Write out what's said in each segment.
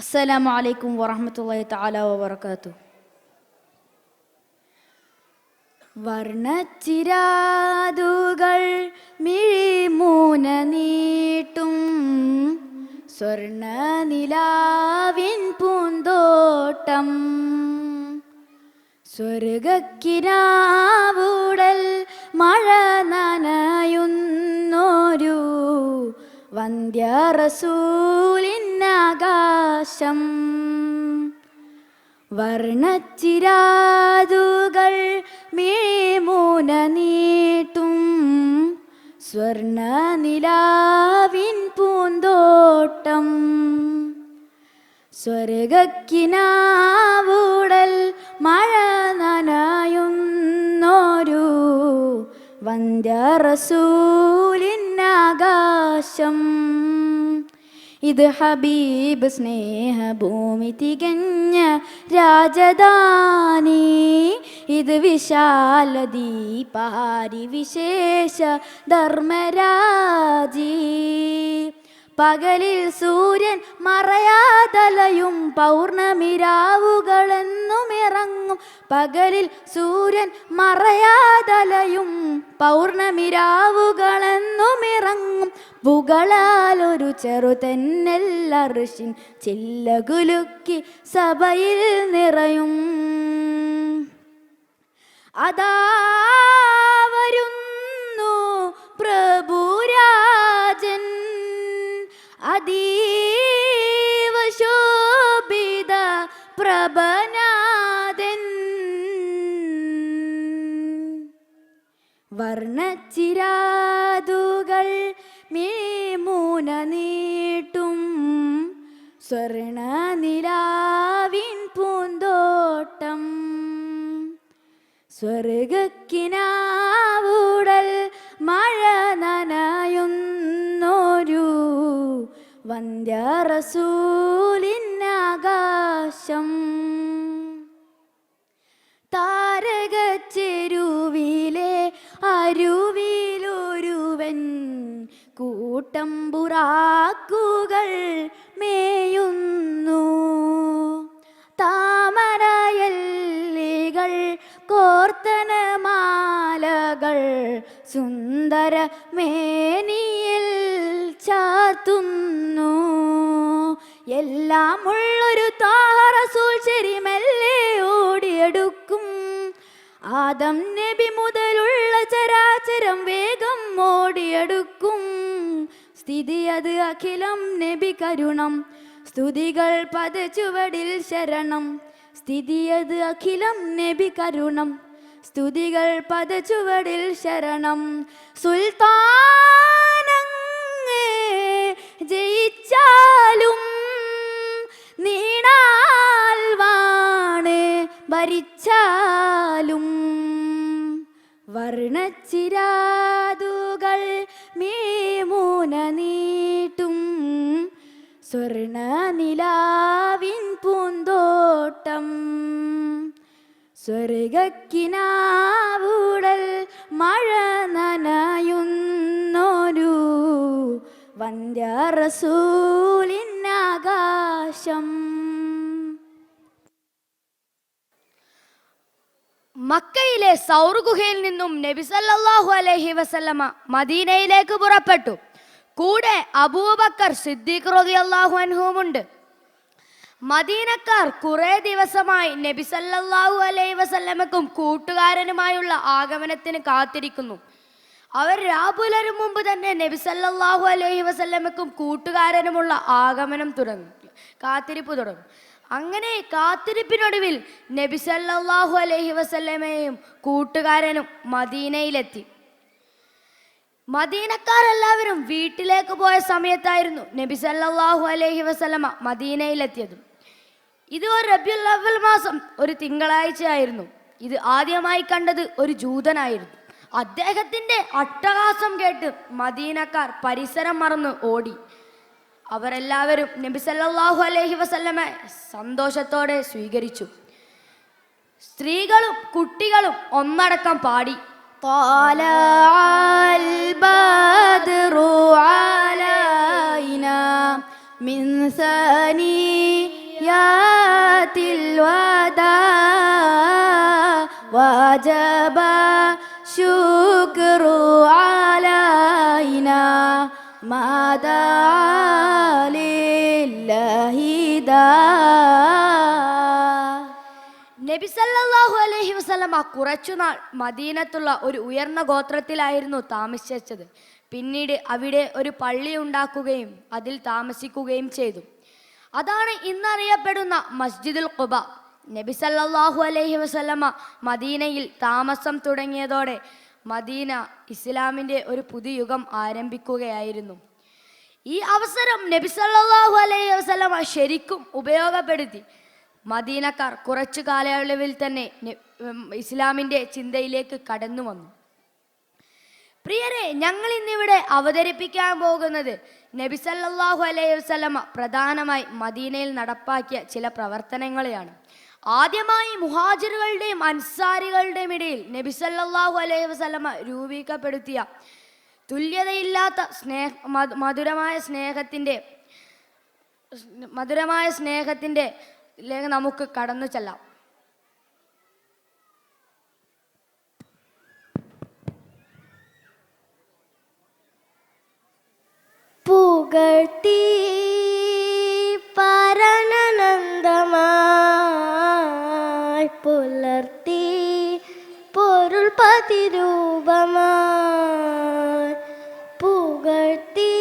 അസ്സലാമു അലൈക്കും വറഹ്മത്തുള്ളാഹി തആല വബറകാതുഹു. വർണ്ണച്ചിരാതുകൾ മിഴിമൂന നീട്ടും സ്വർണ്ണനിലാവിൻ പൂന്തോട്ടം, സ്വർഗക്കിനാവുടൽ മഴ നനയുന്നൊരു വന്ധ്യ റസൂലിന്നാകാശം. വർണ്ണച്ചിരാതുകൾ മിഴിമൂന നീട്ടും സ്വർണ്ണനിലാവിൻ പൂന്തോട്ടം, സ്വർഗക്കിനാവുടൽ മഴ നനയുന്നൊരു വന്ധ്യ റസൂലിന്നാകാശം. ഇത് ഹബീബ് സ്നേഹഭൂമി തികഞ്ഞ രാജധാനി, ഇത് വിശാല ദീപാരി വിശേഷ ധർമ്മരാജി. പകലിൽ സൂര്യൻ മറയാതലയും പൗർണമിരാവുകളെന്നും ഇറങ്ങും. പകലിൽ സൂര്യൻ മറയാതലയും പൗർണമിരാവുകളെന്നും ഇറങ്ങും. പുകളാലൊരു ചെറുതെന്നല്ലർശിൻ ചില്ലകുലുക്കി സഭയിൽ നിറയും. അതാ വരുന്നു പ്രഭുരാജൻ, അതീവ ശോഭിത പ്രഭനാഥൻ. വർണ്ണച്ചിരാതുകൾ മിഴിമൂന നീട്ടും സ്വർണ്ണനിലാവിൻ പൂന്തോട്ടം, സ്വർഗക്കിനാവുടൽ മഴ നനയുന്നൊരു വന്ധ്യ റസൂലിന്നാകാശം. താരകച്ചെരുവിലെ അരുവിലൊരുവൻ കൂട്ടം ബുറാക്കുകൾ മേയുന്നു. താമരയല്ലികൾ കോർത്തന മാലകൾ സുന്ദര മേനിയിൽ ചാർത്തുന്നു. എല്ലാം ഉള്ളൊരു താഹ റസൂൽ ശരിമെല്ലെ ഓടിയെടുക്കും. ആദം നബി മുതലുള്ള ചരാചരം വേഗം ഓടിയെടുക്കും. സ്ഥിതി അത് അഖിലം നബി കരുണം, സ്തുതികൾ പദചുവടിൽ ശരണം. സ്ഥിതി അത് അഖിലം നബി കരുണം, സ്തുതികൾ പദചുവടിൽ ശരണം. സുൽത്താനങ്ങേ ജയിച്ചാലും നീണാൽ വാണ് ഭരിച്ചാലും. വർണ്ണച്ചിരാതുകൾ മിഴിമൂന നീട്ടും സ്വർണ്ണനിലാവിൻ പൂന്തോട്ടം, സ്വർഗക്കിനാവുടൽ മഴ നനയുന്നൊരു വന്ധ്യ റസൂലിന്നാകാശം. മക്കയിലെ സൗർ ഗുഹയിൽ നിന്നും നബി സല്ലല്ലാഹു അലൈഹി വസല്ലമ മദീനയിലേക്ക് പുറപ്പെട്ടു. കൂടെ അബൂബക്കർ സിദ്ദീഖ് റളിയല്ലാഹു അൻഹുമുണ്ട്. മദീനക്കാർ കുറെ ദിവസമായി നബി സല്ലല്ലാഹു അലൈഹി വസല്ലമക്കും കൂട്ടുകാരനുമായുള്ള ആഗമനത്തിന് കാത്തിരിക്കുന്നു. അവർ രാപുലരും മുമ്പ് തന്നെ നബി സല്ലല്ലാഹു അലൈഹി വസല്ലമക്കും കൂട്ടുകാരനുമുള്ള ആഗമനം കാത്തിരിപ്പ് തുടങ്ങും. അങ്ങനെ കാത്തിരിപ്പിനൊടുവിൽ നബി സല്ലല്ലാഹു അലൈഹി വസല്ലമയും കൂട്ടുകാരനും മദീനയിലെത്തി. മദീനക്കാരെല്ലാവരും വീട്ടിലേക്ക് പോയ സമയത്തായിരുന്നു നബി സല്ലല്ലാഹു അലൈഹി വസല്ലമ മദീനയിലെത്തിയത്. ഇത് ഒരു റബീഉൽ അവ്വൽ മാസം ഒരു തിങ്കളാഴ്ചയായിരുന്നു. ഇത് ആദ്യമായി കണ്ടത് ഒരു ജൂതനായിരുന്നു. അദ്ദേഹത്തിന്റെ അട്ടഹാസം കേട്ട് മദീനക്കാർ പരിസരം മറന്ന് ഓടി. അവരെല്ലാവരും നബി സല്ലല്ലാഹു അലൈഹി വസല്ലമയെ സന്തോഷത്തോടെ സ്വീകരിച്ചു. സ്ത്രീകളും കുട്ടികളും ഒന്നടക്കം പാടി طلع البدر علينا من ثني الوداع وجب الشكر علينا ما دعا لله داع. നബി സല്ലല്ലാഹു അലൈഹി വസല്ലമ കുറച്ചുനാൾ മദീനത്തുള്ള ഒരു ഉയർന്ന ഗോത്രത്തിലായിരുന്നു താമസിച്ചത്. പിന്നീട് അവിടെ ഒരു പള്ളി ഉണ്ടാക്കുകയും അതിൽ താമസിക്കുകയും ചെയ്തു. അതാണ് ഇന്നറിയപ്പെടുന്ന മസ്ജിദുൽ ഖുബ. നബി സല്ലല്ലാഹു അലൈഹി വസല്ലമ മദീനയിൽ താമസം തുടങ്ങിയതോടെ മദീന ഇസ്ലാമിൻ്റെ ഒരു പുതുയുഗം ആരംഭിക്കുകയായിരുന്നു. ഈ അവസരം നബി സല്ലല്ലാഹു അലൈഹി വസല്ലമ ശരിക്കും ഉപയോഗപ്പെടുത്തി. മദീനക്കാർ കുറച്ചു കാലയളവിൽ തന്നെ ഇസ്ലാമിൻ്റെ ചിന്തയിലേക്ക് കടന്നു വന്നു. പ്രിയരെ, ഞങ്ങൾ ഇന്നിവിടെ അവതരിപ്പിക്കാൻ പോകുന്നത് നബി സല്ലല്ലാഹു അലൈഹി വസല്ലമ പ്രധാനമായി മദീനയിൽ നടപ്പാക്കിയ ചില പ്രവർത്തനങ്ങളെയാണ്. ആദ്യമായി മുഹാജിറുകളുടെയും അൻസാരികളുടെയും ഇടയിൽ നബി സല്ലല്ലാഹു അലൈഹി വസല്ലമ രൂപീകരിക്കപ്പെടുത്തിയ തുല്യതയില്ലാത്ത മധുരമായ സ്നേഹത്തിൻ്റെ നമുക്ക് കടന്നു ചെല്ലാം. പുകഴ്ത്തി പരനനന്ദമായി പുലർത്തി പൊരുൾ പ്രതിരൂപമായി പുകഴ്ത്തി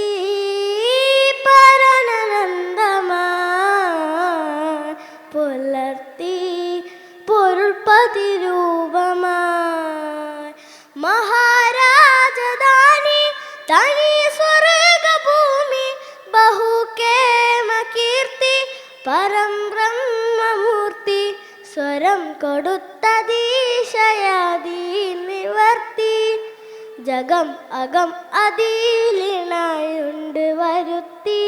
പരനനന്ദമായി പുലർത്തി പൊരുൾ പ്രതിരൂപമായി മഹാരാജധാനി തനി സ്വർഗഭൂമി ബഹുകേമ കീർത്തി പരം ബ്രഹ്മമൂർത്തി സ്വരം കൊടുത്തതീശയാദീ നിവർത്തി ജഗം അകം അതിലിണയുണ്ട് വരുത്തി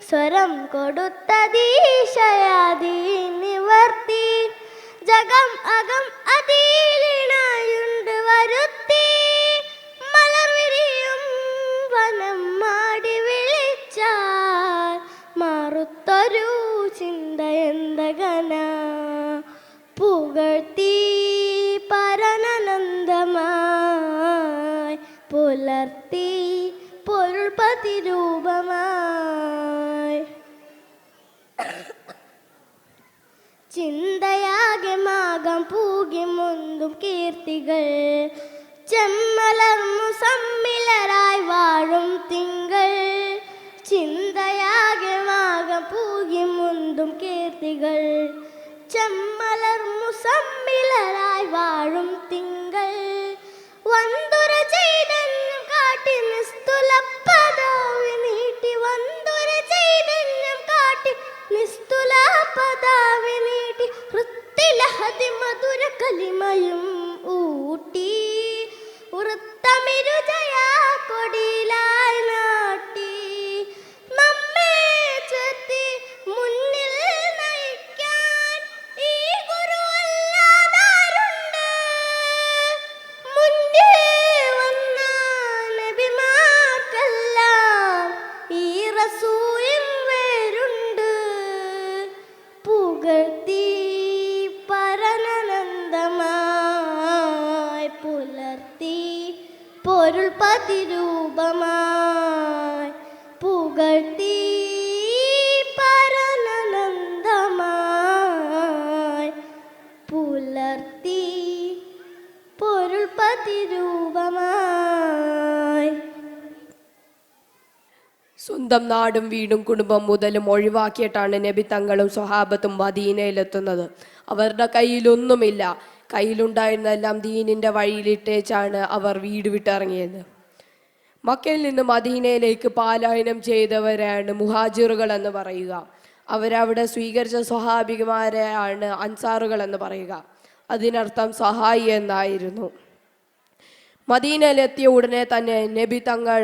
സ്വരം കൊടുത്തതീശയാദീ നിവർത്തി ജഗം അകം അതിലിണയുണ്ട് വരുത്തി മലർവിരിയും വനം മാടി വിളിച്ചാൽ മാറുത്തൊരു ചിന്ത എന്തകന പുകഴ്ത്തി പരനനന്ദമായി പുലർത്തി പൊരുൾ പ്രതിരൂപമായി ചിന്തയാകെ മാകം പൂകി മുന്തും കീർത്തികൾ ചെമ്മലർന്നു സമ്മിലരായി വാഴും തിങ്കൾ ചിന്തയാകെ മാകം പൂകി മുന്തും കീർത്തികൾ ചെമ്മലർന്നു സമ്മിലരായി വാഴും തിങ്കൾ വന്തുര ചൈതന്യം കാട്ടി നിസ്തുല പദവി നീട്ടി വന്തുര ചൈതന്യം കാട്ടി നിസ്തുല പദവി നീട്ടി വൃത്തിലഹതി മധുര കലിമയും ഊട്ടി വൃത്തമിരുജയാ കൊടിയിലായി നാട്ടി നമ്മെ ചേർത്തി മുന്നിൽ നയിക്കാൻ ഈ ഗുരുവല്ലാതാരുണ്ട് മുന്നിൽ വന്ന നബിമാർക്കെല്ലാം ഈ റസൂലിൻ വേരുണ്ട് പുകഴ്ത്തി പരനനന്ദമായി പുലർത്തി പൊരുൾ പ്രതിരൂപമായി പുകഴ്ത്തി പരനനന്ദമായി പുലർത്തി പൊരുൾ പ്രതിരൂപമായി സ്വന്തം നാടും വീടും കുടുംബം മുതലും ഒഴിവാക്കിയിട്ടാണ് നബി തങ്ങളും സ്വഹാബത്തും മദീനയിലെത്തുന്നത്. അവരുടെ കയ്യിലൊന്നുമില്ല. കയ്യിലുണ്ടായിരുന്നെല്ലാം ദീനിൻ്റെ വഴിയിലിട്ടേച്ചാണ് അവർ വീട് വിട്ടിറങ്ങിയത്. മക്കയിൽ നിന്ന് മദീനയിലേക്ക് പലായനം ചെയ്തവരാണ് മുഹാജിറുകൾ എന്ന് പറയുക. അവരവിടെ സ്വീകരിച്ച സ്വഹാബികമാരെയാണ് അൻസാറുകൾ എന്ന് പറയുക. അതിനർത്ഥം സഹായി എന്നായിരുന്നു. മദീനയിലെത്തിയ ഉടനെ തന്നെ നബി തങ്ങൾ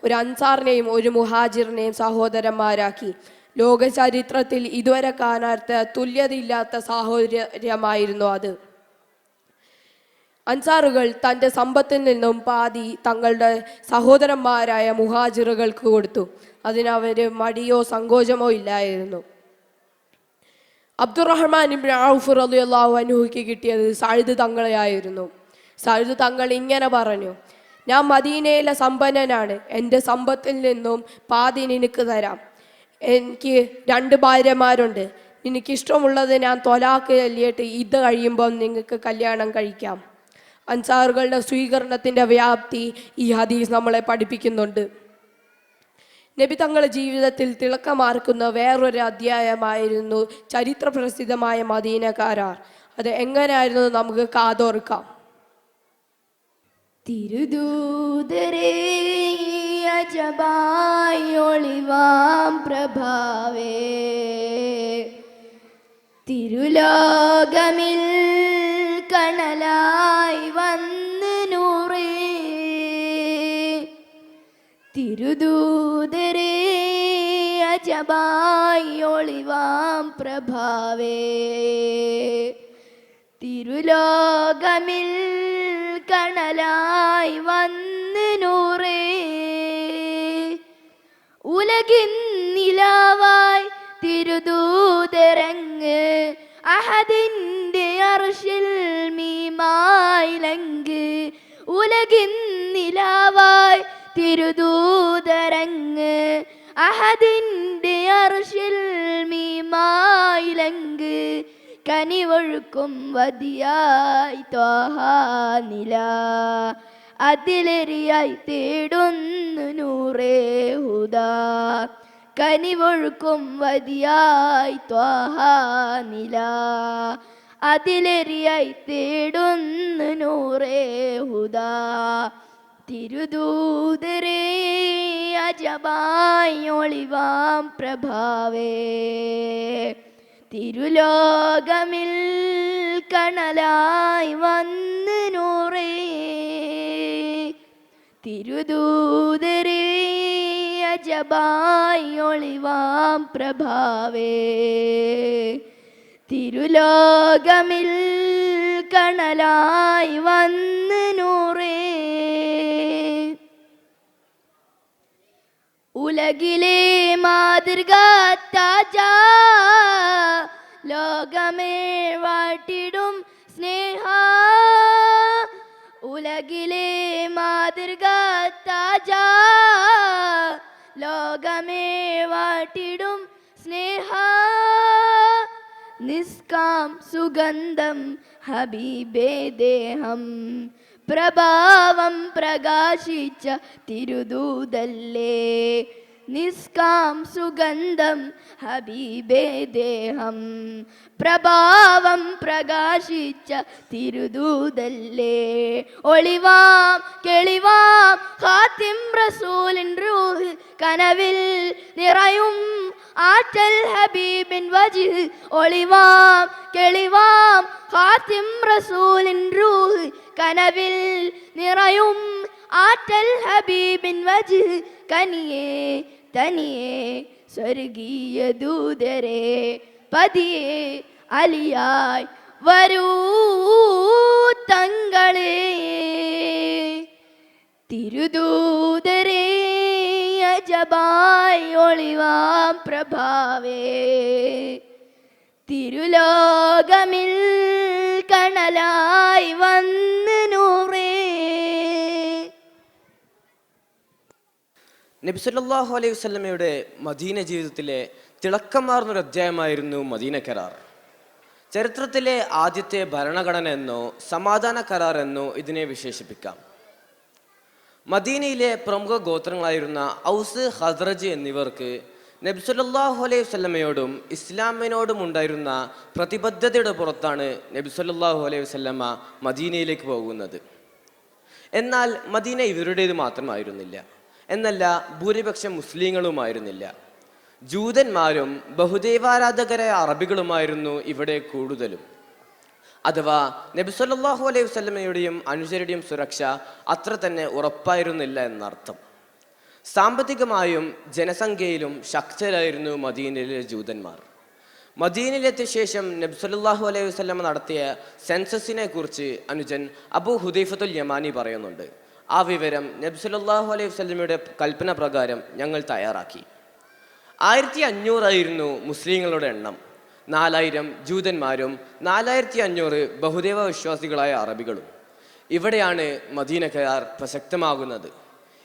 ഒരു അൻസാറിനെയും ഒരു മുഹാജിറിനെയും സഹോദരന്മാരാക്കി. ലോക ചരിത്രത്തിൽ ഇതുവരെ കാണാത്ത തുല്യതയില്ലാത്ത സാഹോദര്യമായിരുന്നു അത്. അൻസാറുകൾ തൻ്റെ സമ്പത്തിൽ നിന്നും പാതി തങ്ങളുടെ സഹോദരന്മാരായ മുഹാജിറുകൾക്ക് കൊടുത്തു. അതിനവർ മടിയോ സങ്കോചമോ ഇല്ലായിരുന്നു. അബ്ദുറഹ്മാൻ ഇബ്നു ഔഫ് റളിയല്ലാഹു അൻഹുക്ക് കിട്ടിയത് സഅദ് തങ്ങളെയായിരുന്നു. സഅദ് തങ്ങൾ ഇങ്ങനെ പറഞ്ഞു, ഞാൻ മദീനയിലെ സമ്പന്നനാണ്, എൻ്റെ സമ്പത്തിൽ നിന്നും പാതി നിനക്ക് തരാം. എനിക്ക് 2 ഭാര്യമാരുണ്ട്. നിനക്കിഷ്ടമുള്ളത് ഞാൻ തൊലാക്ക് ചൊല്ലിയിട്ട് ഇത് കഴിയുമ്പോൾ നിങ്ങൾക്ക് കല്യാണം കഴിക്കാം. അൻസാറുകളുടെ സ്വീകരണത്തിൻ്റെ വ്യാപ്തി ഈ ഹദീസ് നമ്മളെ പഠിപ്പിക്കുന്നുണ്ട്. നബി തങ്ങളുടെ ജീവിതത്തിൽ തിളക്കമാർക്കുന്ന വേറൊരു അധ്യായമായിരുന്നു ചരിത്ര പ്രസിദ്ധമായ മദീന കരാർ. അത് എങ്ങനെയായിരുന്നു നമുക്ക് കാതോർക്കാം. തിരുദൂതരേ അജബായി ഒളിവാം പ്രഭാവേ, തിരുലോകമിൽ കണലായി വന്ന് നൂറേ, തിരുദൂതരേ അജബായി ഒളിവാം പ്രഭാവേ, തിരുലോകമിൽ കണലായി വന്ന് നൂറേ, ഉലകിൻ നിലാവായി തിരുദൂതരങ്ങ്, അഹദിന്റെ അർശിൽ മീമായിലങ്ക്, ഉലകിൻ നിലാവായി തിരുദൂതരങ്ങ്, അഹദിന്റെ അർശിൽ മീമായിലങ്ക്, കനിവൊഴുക്കും വതിയായി ത്വാഹാ നില, അതിലെരിയായി തേടുന്നു നൂറേ ഹുദാ, കനിവൊഴുക്കും വതിയായി ത്വാഹാ നില, അതിലെരിയായി തേടുന്നു നൂറേ ഹുദാ, തിരുദൂതരേ അജബായി ഒളിവാം പ്രഭാവേ, തിരുലോകമിൽ കണലായി വന്ന് നൂറേ, തിരുദൂതരേ അജബായി ഒളിവാം പ്രഭാവേ, തിരുലോകമിൽ കണലായി വന്ന് നൂറേ, ഉലകിലെ മാതൃക താജ, ലോകമേ വാട്ടിടും സ്നേഹ, ഉലകിലെ മാതൃക താജ, ലോകമേ വാട്ടിടും സ്നേഹ, നിസ്കാം സുഗന്ധം ഹബീബേ ദേഹം, പ്രഭാവം പ്രകാശിച്ച തിരുദൂതല്ലേ, നിസ്കാം സുഗന്ധം ഹബീബേ ദേഹം, പ്രഭാവം പ്രകാശിച്ച തിരുദൂതല്ലേ, ഒളിവാം കെളിവാം ഖാത്തിം റസൂലിൻ റൂഹ്, കനവിൽ നിറയും ആറ്റൽ ഹബീബിൻ വജ്ഹ്, ഒളിവാം കെളിവാം ഖാത്തിം റസൂലിൻ റൂഹ്, കനവിൽ നിറയും ആറ്റൽ ഹബീബിൻ വജ്ഹ്, കനിയേ തനിയേ സ്വർഗീയ ദൂതരേ, പതിയെ അലിയായി വരൂ തങ്ങളെ, തിരുദൂതരേ അജബായി ഒളിവാം പ്രഭാവേ, തിരുലോകമിൽ കണലായി വന്ന് നൂറേ. നബി സല്ലല്ലാഹു അലൈഹി വസല്ലമയുടെ മദീന ജീവിതത്തിലെ തിളക്കമാർന്നൊരു അധ്യായമായിരുന്നു മദീന കരാർ. ചരിത്രത്തിലെ ആദ്യത്തെ ഭരണഘടന എന്നോ സമാധാന കരാർ എന്നോ ഇതിനെ വിശേഷിപ്പിക്കാം. മദീനയിലെ പ്രമുഖ ഗോത്രങ്ങളായിരുന്ന ഔസ്, ഖസ്റജ് എന്നിവർക്ക് നബി സല്ലല്ലാഹു അലൈഹി വസല്ലമയോടും ഇസ്ലാമിനോടും ഉണ്ടായിരുന്ന പ്രതിബദ്ധതയുടെ പുറത്താണ് നബി സല്ലല്ലാഹു അലൈഹി വസല്ലമ മദീനയിലേക്ക് പോകുന്നത്. എന്നാൽ മദീന ഇവരുടേത് മാത്രമായിരുന്നില്ല. എന്നല്ല, ഭൂരിപക്ഷം മുസ്ലിങ്ങളുമായിരുന്നില്ല. ജൂതന്മാരും ബഹുദൈവാരാധകരായ അറബികളുമായിരുന്നു ഇവിടെ കൂടുതലും. അഥവാ നബി സല്ലല്ലാഹു അലൈഹി വസല്ലമയുടെയും അനുചരുടെയും സുരക്ഷ അത്ര തന്നെ ഉറപ്പായിരുന്നില്ല എന്നർത്ഥം. സാമ്പത്തികമായും ജനസംഖ്യയിലും ശക്തരായിരുന്നു മദീനയിലെ ജൂതന്മാർ. മദീനയിലെത്തിയ ശേഷം നബി സല്ലല്ലാഹു അലൈഹി വസല്ലമ നടത്തിയ സെൻസസിനെ കുറിച്ച് അനുജൻ അബൂ ഹുദൈഫത്തുൽ യമാനി പറയുന്നുണ്ട്. ആ വിവരം നബി സല്ലല്ലാഹു അലൈഹി വസല്ലമയുടെ കൽപ്പന പ്രകാരം ഞങ്ങൾ തയ്യാറാക്കി. 1500 ആയിരുന്നു മുസ്ലിങ്ങളുടെ എണ്ണം. 4000 ജൂതന്മാരും 4500 ബഹുദൈവ വിശ്വാസികളായ അറബികളും. ഇവിടെയാണ് മദീന കരാർ പ്രസക്തമാകുന്നത്.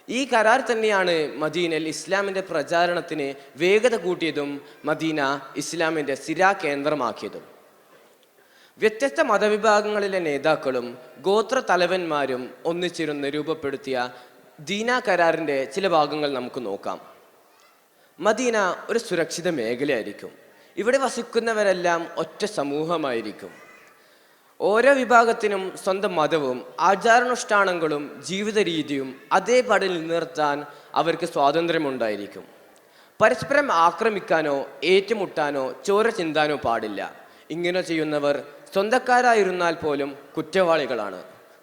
ഈ കരാർ തന്നെയാണ് മദീനയിൽ ഇസ്ലാമിൻ്റെ പ്രചാരണത്തിന് വേഗത കൂട്ടിയതും മദീന ഇസ്ലാമിൻ്റെ സിരാ കേന്ദ്രമാക്കിയതും. വ്യത്യസ്ത മതവിഭാഗങ്ങളിലെ നേതാക്കളും ഗോത്ര തലവന്മാരും ഒന്നിച്ചിരുന്ന് രൂപപ്പെടുത്തിയ ദീന കരാറിൻ്റെ ചില ഭാഗങ്ങൾ നമുക്ക് നോക്കാം. മദീന ഒരു സുരക്ഷിത മേഖലയായിരിക്കും. ഇവിടെ വസിക്കുന്നവരെല്ലാം ഒറ്റ സമൂഹമായിരിക്കും. ഓരോ വിഭാഗത്തിനും സ്വന്തം മതവും ആചാരാനുഷ്ഠാനങ്ങളും ജീവിത രീതിയും അതേപടി നിലനിർത്താൻ അവർക്ക് സ്വാതന്ത്ര്യമുണ്ടായിരിക്കും. പരസ്പരം ആക്രമിക്കാനോ ഏറ്റുമുട്ടാനോ ചോര ചിന്താനോ പാടില്ല. ഇങ്ങനെ ചെയ്യുന്നവർ സ്വന്തക്കാരായിരുന്നാൽ പോലും കുറ്റവാളികളാണ്.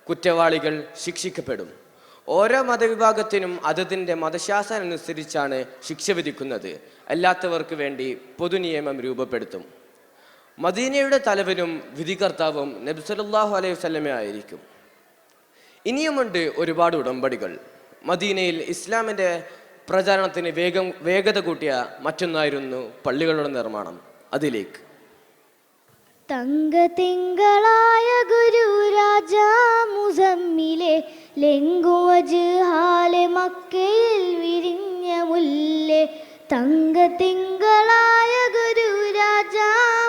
കുറ്റവാളികൾ ശിക്ഷിക്കപ്പെടും. ഓരോ മതവിഭാഗത്തിനും അതതിൻ്റെ മതശാസ്ത്രം അനുസരിച്ചാണ് ശിക്ഷ വിധിക്കുന്നത്. അല്ലാത്തവർക്ക് വേണ്ടി പൊതുനിയമം രൂപപ്പെടുത്തും. മദീനയുടെ തലവനും വിധികർത്താവും നബി സല്ലല്ലാഹു അലൈഹി വസല്ലമ ആയിരിക്കും. ഇനിയുമുണ്ട് ഒരുപാട് ഉടമ്പടികൾ. മദീനയിൽ ഇസ്ലാമിൻ്റെ പ്രചാരണത്തിന് വേഗത കൂട്ടിയ മറ്റൊന്നായിരുന്നു പള്ളികളുടെ നിർമ്മാണം. അതിലേക്ക് തങ്കതിങ്കളായ ഗുരുരാജ മുസമ്മിലെ ലെങ്കുവജ്ഹാലെ മക്കയിൽ വിരിഞ്ഞ മുല്ലേ. തങ്കതിങ്കളായ ഗുരുരാജ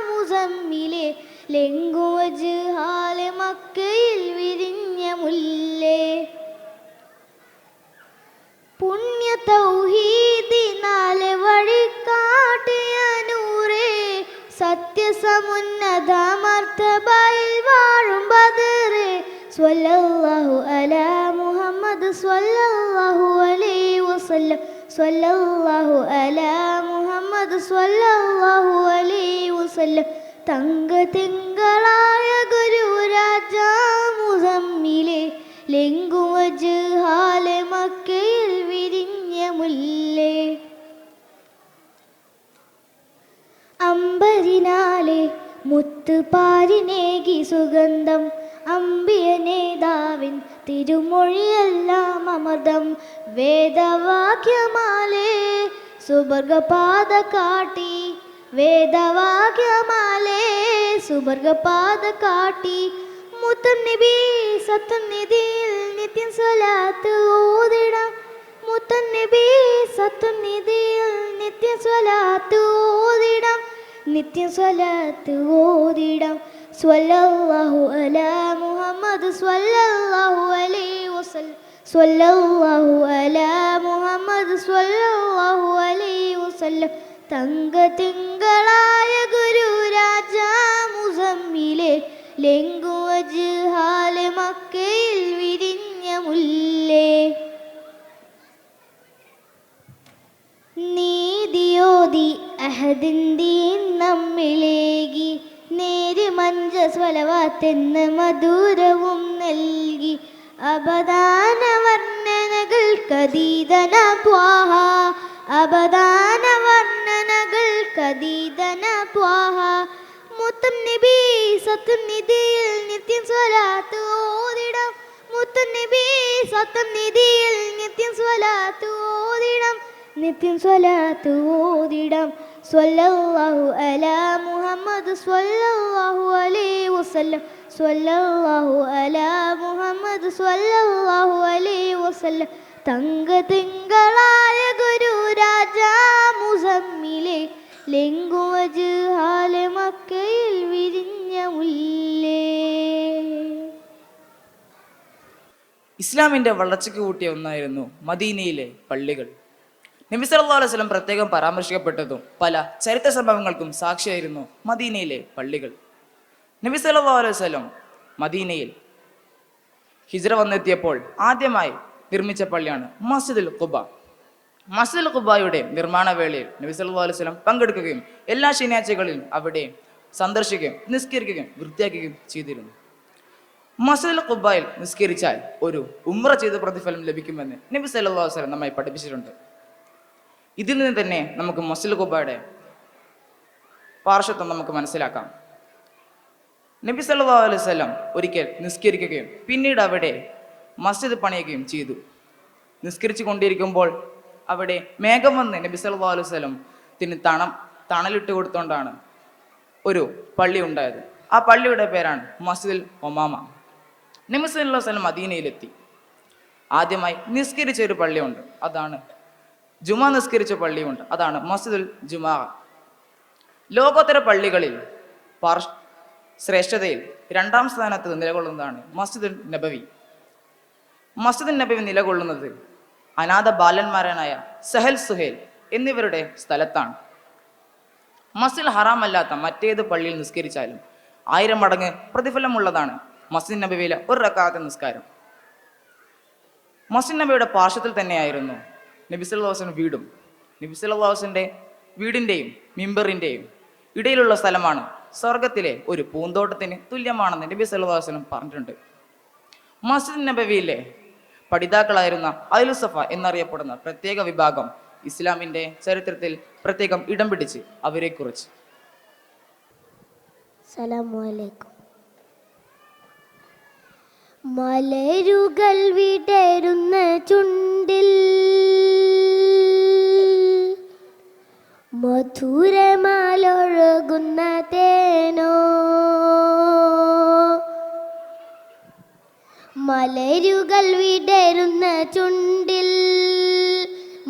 മുസമ്മിലെ ലെങ്കുവജ്ഹാലെ മക്കയിൽ വിരിഞ്ഞ മുല്ലേ. പുണ്യ തൗഹീദിനാലെ വഴികാട്ടിയ നൂറേ, സത്യസമുന്നത മർത്തബയിൽ വാഴും ബദറേ. സ്വല്ലല്ലാഹു അലാ മുഹമ്മദ് സ്വല്ലല്ലാഹു അലൈഹി വസല്ലം. സ്വല്ലല്ലാഹു അലാ മുഹമ്മദ് സ്വല്ലല്ലാഹു അലൈഹി വസല്ലം. തങ്കതിങ്കളായ ഗുരുരാജ മുസമ്മിലെ ലെങ്കുവജ്ഹാലെ മക്കയിൽ വിരിഞ്ഞ മുല്ലേ. അമ്പരിനാലെ മുത്തുപാരിനേകി സുഗന്ധം, അമ്പിയ നേതാവിൻ തിരുമൊഴിയെല്ലാം അമൃതം. വേദവാക്യമാലേ സുബർഗപാത കാട്ടി, വേദവാക്യമാലേ സുബർഗപാത കാട്ടി. മുത്തം നബി സത്യനിധിയിൽ നിത്യം സ്വലാത്ത് ഓതിടാം. മുത്തം നബി സത്യനിധിയിൽ നിത്യം സ്വലാത്ത് ഓതിടാം. നിത്യം സ്വലാത്ത് ഓതിടാം. സ്വല്ലല്ലാഹു അലാ മുഹമ്മദ് സ്വല്ലല്ലാഹു അലൈഹി വസല്ലം. സ്വല്ലല്ലാഹു അലാ മുഹമ്മദ് സ്വല്ലല്ലാഹു അലൈഹി വസല്ലം. തങ്കതിങ്കളായ ഗുരുരാജ മുസമ്മിലെ ലെങ്കുവജ്ഹാലെ മക്കയിൽ വിരിഞ്ഞ മുല്ലേ. നീതിയോതി അഹദിന്ദീൻ നമ്മിലേകി, നേര് മഞ്ച സ്വലവാത്തെന്ന് മധുരവും നൽകി. അപദാന വർണ്ണനകൾ കദീദന ത്വാഹ, അപദാന വർണ്ണനകൾ കദീദന ത്വാഹ. മുത്തം നബി സത്യനിധിയിൽ നിത്യം സ്വലാത്ത് ഓതിടാം. മുത്തം നബി സത്യനിധിയിൽ നിത്യം സ്വലാത്ത് ഓതിടാം. നിത്യം സ്വലാത്ത് ഓതിടാം. സ്വല്ലല്ലാഹു അലാ മുഹമ്മദ് സ്വല്ലല്ലാഹു അലൈഹി വസല്ലം. സ്വല്ലല്ലാഹു അലാ മുഹമ്മദ് സ്വല്ലല്ലാഹു അലൈഹി വസല്ലം. തങ്കതിങ്കളായ ഗുരുരാജ മുസമ്മിലെ ലെങ്കുവജ്ഹാലെ മക്കയിൽ വിരിഞ്ഞ മുല്ലേ. ഇസ്ലാമിൻ്റെ വളർച്ചയ്ക്ക് കൂട്ടിയ ഒന്നായിരുന്നു മദീനയിലെ പള്ളികൾ. നബി സല്ലല്ലാഹു അലൈഹി വസല്ലം പ്രത്യേകം പരാമർശിക്കപ്പെട്ടതും പല ചരിത്ര സംഭവങ്ങൾക്കും സാക്ഷിയായിരുന്നു മദീനയിലെ പള്ളികൾ. നബി സല്ലല്ലാഹു അലൈഹി വസല്ലം മദീനയിൽ ഹിജ്റ വന്നെത്തിയപ്പോൾ ആദ്യമായി നിർമ്മിച്ച പള്ളിയാണ് മസ്ജിദുൽ ഖുബ. മസ്ജിദുൽ ഖുബയുടെ നിർമ്മാണ വേളയിൽ നബി സല്ലല്ലാഹു അലൈഹി വസല്ലം പങ്കെടുക്കുകയും എല്ലാ ശനിയാഴ്ചകളിലും അവിടെ സന്ദർശിക്കുകയും നിസ്കരിക്കുകയും വൃത്തിയാക്കുകയും ചെയ്തിരുന്നു. മസ്ജിദുൽ ഖുബയിൽ നിസ്കരിച്ചാൽ ഒരു ഉംറ ചെയ്ത പ്രതിഫലം ലഭിക്കുമെന്ന് നബി സല്ലല്ലാഹു അലൈഹി വസല്ലം നമ്മെ പഠിപ്പിച്ചിട്ടുണ്ട്. ഇതിൽ നിന്ന് തന്നെ നമുക്ക് മസ്ജിദുൽ ഖുബയുടെ പാർശ്വത്വം നമുക്ക് മനസ്സിലാക്കാം. നബി സല്ലല്ലാഹു അലൈഹി വസല്ലം ഒരിക്കൽ നിസ്കരിക്കുകയും പിന്നീട് അവിടെ മസ്ജിദ് പണിയുകയും ചെയ്തു. നിസ്കരിച്ചു കൊണ്ടിരിക്കുമ്പോൾ അവിടെ മേഘം വന്ന് നബി സല്ലല്ലാഹു അലൈഹി വസല്ലം തണലിട്ട് കൊടുത്തുകൊണ്ടാണ് ഒരു പള്ളി ഉണ്ടായത്. ആ പള്ളിയുടെ പേരാണ് മസ്ജിദുൽ ഒമാമ. നബി സല്ലല്ലാഹു അലൈഹി വസല്ലം മദീനയിലെത്തി. ആദ്യമായി നിസ്കരിച്ച ഒരു പള്ളിയുണ്ട്, അതാണ് ജുമാ നിസ്കരിച്ച പള്ളിയുണ്ട്, അതാണ് മസ്ജിദുൽ ജുമാ. ലോകോത്തര പള്ളികളിൽ ശ്രേഷ്ഠതയിൽ 2ാം സ്ഥാനത്ത് നിലകൊള്ളുന്നതാണ് മസ്ജിദുൽ നബവി. മസ്ജിദുൽ നബവി നിലകൊള്ളുന്നത് അനാഥ ബാലന്മാരനായ സഹൽ സുഹേൽ എന്നിവരുടെ സ്ഥലത്താണ്. മസ്ജിദുൽ ഹറാം അല്ലാത്ത മറ്റേത് പള്ളിയിൽ നിസ്കരിച്ചാലും 1000 മടങ്ങ് പ്രതിഫലമുള്ളതാണ് മസ്ജിദ് നബവിയിലെ ഒരു റക്അത്ത് നിസ്കാരം. മസ്ജിദ് നബിയുടെ പാർശ്വത്തിൽ തന്നെയായിരുന്നു നബി സല്ലല്ലാഹു അലൈഹി വസല്ലം വീടും. നബി സല്ലല്ലാഹു അലൈഹി വസല്ലം വീടിൻ്റെയും മിമ്പറിൻ്റെയും ഇടയിലുള്ള സ്ഥലമാണ് സ്വർഗത്തിലെ ഒരു പൂന്തോട്ടത്തിന് തുല്യമാണെന്ന് നബി സല്ലല്ലാഹു അലൈഹി വസല്ലം പറഞ്ഞിട്ടുണ്ട്. മസ്ജിദ് നബവിയിലെ പഠിതാക്കളായിരുന്ന അഹ്ലു സഫ എന്നറിയപ്പെടുന്ന പ്രത്യേക വിഭാഗം ഇസ്ലാമിൻ്റെ ചരിത്രത്തിൽ പ്രത്യേകം ഇടം പിടിച്ച് അവരെക്കുറിച്ച്. അസ്സലാമു അലൈക്കും. മലരുകൾ വിടരുന്ന ചുണ്ടിൽ മധുരമാലൊഴുകുന്ന തേനോ, മലരുകൾ വിടരുന്ന ചുണ്ടിൽ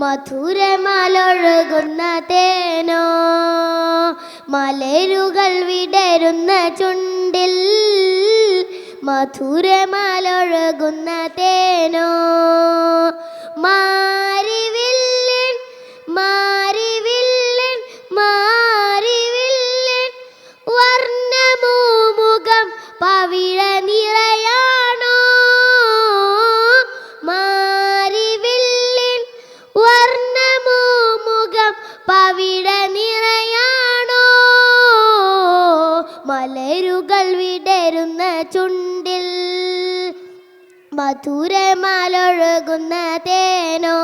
മധുരമാലൊഴുകുന്ന തേനോ, മലരുകൾ വിടരുന്ന ചുണ്ടിൽ മധുരമാലൊഴുകുന്ന തേനോ, മാരിവില്ലൻ മാരിവില്ലൻ മാരിവില്ലൻ വർണ്ണമൂമുഖം പവിഴ നിറയാണോ, മാരിവില്ലൻ വർണ്ണമൂമുഖം പവിഴ നിറയാണോ, മലരുകൾ വിടരുന്ന ചുണ്ടിൽ മധുരമാലൊഴുകുന്ന തേനോ,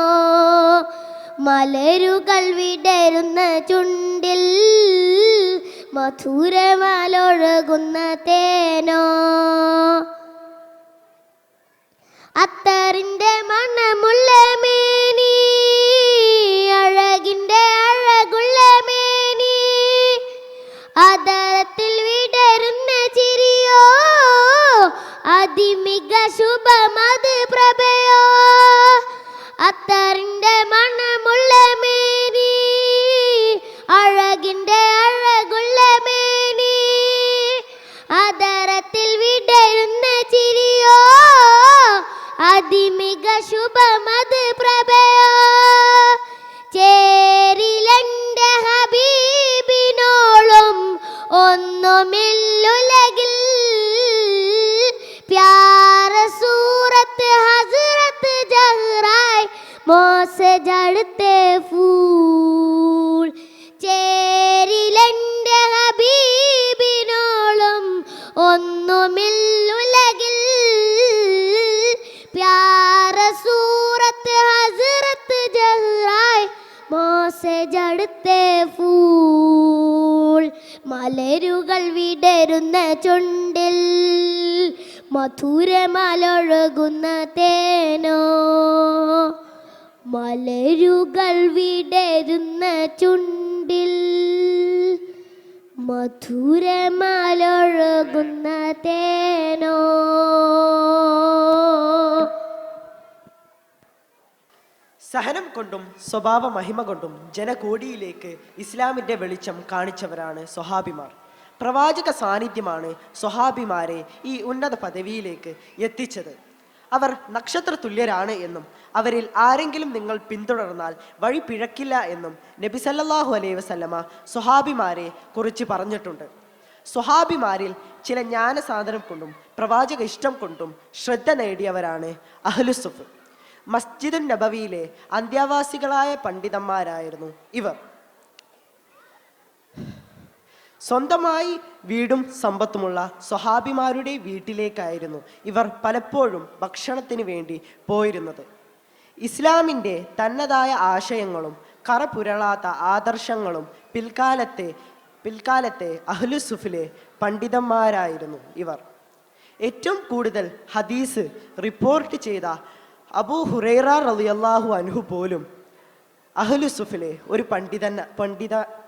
മലരുകൾ വിടരുന്ന ചുണ്ടിൽ മധുരമാലൊഴുകുന്ന തേനോ, അത്തറിൻ്റെ മണമുള്ള മേനി അഴകിൻ്റെ അഴകുള്ള മേനി, അതരത്തിൽ വിടരുന്ന ചിരിയോ അതിമിക ശുഭമത് പ്രഭയോ, അത്തറിൻ്റെ മണമുള്ള മേനി അഴകിൻ്റെ അഴകുള്ള മേനി, അതരത്തിൽ വിടരുന്ന ചിരിയോ അതിമിക ശുഭമത് പ്രഭയോ, ചേരിലെൻ്റെ ഹബീബിനോളും ഒന്നുമില്ലുലകിൽ, പ്യാര സൂറത്ത് ഹസ്രത്ത് ജഹ്റായ് മോസെ ജടുത്തെ ഫൂൾ, ചേരിലെൻ്റെ ഹബീബിനോളും ഒന്നുമില്ലുലകിൽ, പ്യാര സൂറത്ത് ഹസ്രത്ത് ജഹ്റായ് മോസെ ജടുത്തെ ഫൂൾ, മലരുകൾ വിടരുന്ന ചുണ്ടിൽ മധുരമാലൊഴുകുന്ന തേനോ, മലരുകൾ വിടരുന്ന ചുണ്ടിൽ മധുരമാലൊഴുകുന്ന തേനോ. സഹനം കൊണ്ടും സ്വഭാവ മഹിമ കൊണ്ടും ജനകോടിയിലേക്ക് ഇസ്ലാമിൻ്റെ വെളിച്ചം കാണിച്ചവരാണ് സ്വഹാബിമാർ. പ്രവാചക സാന്നിധ്യമാണ് സ്വഹാബിമാരെ ഈ ഉന്നത പദവിയിലേക്ക് എത്തിച്ചത്. അവർ നക്ഷത്ര തുല്യരാണ് എന്നും അവരിൽ ആരെങ്കിലും നിങ്ങൾ പിന്തുടർന്നാൽ വഴി പിഴക്കില്ല എന്നും നബി സല്ലല്ലാഹു അലൈഹി വസല്ലമ സ്വഹാബിമാരെ കുറിച്ച് പറഞ്ഞിട്ടുണ്ട്. സ്വഹാബിമാരിൽ ചില ജ്ഞാനസാധനം കൊണ്ടും പ്രവാചക ഇഷ്ടം കൊണ്ടും ശ്രദ്ധ നേടിയവരാണ് അഹ്ലുസുഫ്. മസ്ജിദുൻ നബവിയിലെ അന്ത്യവാസികളായ പണ്ഡിതന്മാരായിരുന്നു ഇവർ. സ്വന്തമായി വീടും സമ്പത്തുമുള്ള സ്വഹാബിമാരുടെ വീട്ടിലേക്കായിരുന്നു ഇവർ പലപ്പോഴും ഭക്ഷണത്തിന് വേണ്ടി പോയിരുന്നത്. ഇസ്ലാമിൻ്റെ തന്നതായ ആശയങ്ങളും കറപുരളാത്ത ആദർശങ്ങളും പിൽക്കാലത്തെ അഹ്ലുസുഫിലെ പണ്ഡിതന്മാരായിരുന്നു ഇവർ. ഏറ്റവും കൂടുതൽ ഹദീസ് റിപ്പോർട്ട് ചെയ്ത അബൂ ഹുറൈറ റളിയല്ലാഹു അൻഹു പോലും അഹ്ലുസുഫിലെ ഒരു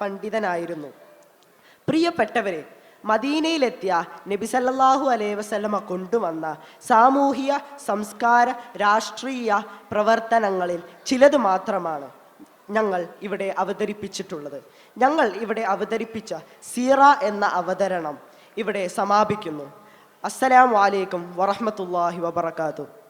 പണ്ഡിതനായിരുന്നു. പ്രിയപ്പെട്ടവരെ, മദീനയിലെത്തിയ നബി സല്ലല്ലാഹു അലൈഹി വസല്ലമ കൊണ്ടുവന്ന സാമൂഹിക, സംസ്കാര, രാഷ്ട്രീയ പ്രവർത്തനങ്ങളിൽ ചിലത് മാത്രമാണ് ഞങ്ങൾ ഇവിടെ അവതരിപ്പിച്ചിട്ടുള്ളത്. ഞങ്ങൾ ഇവിടെ അവതരിപ്പിച്ച സീറ എന്ന അവതരണം ഇവിടെ സമാപിക്കുന്നു. അസ്സലാമു അലൈക്കും വറഹ്മത്തുള്ളാഹി വബറകാതുഹു.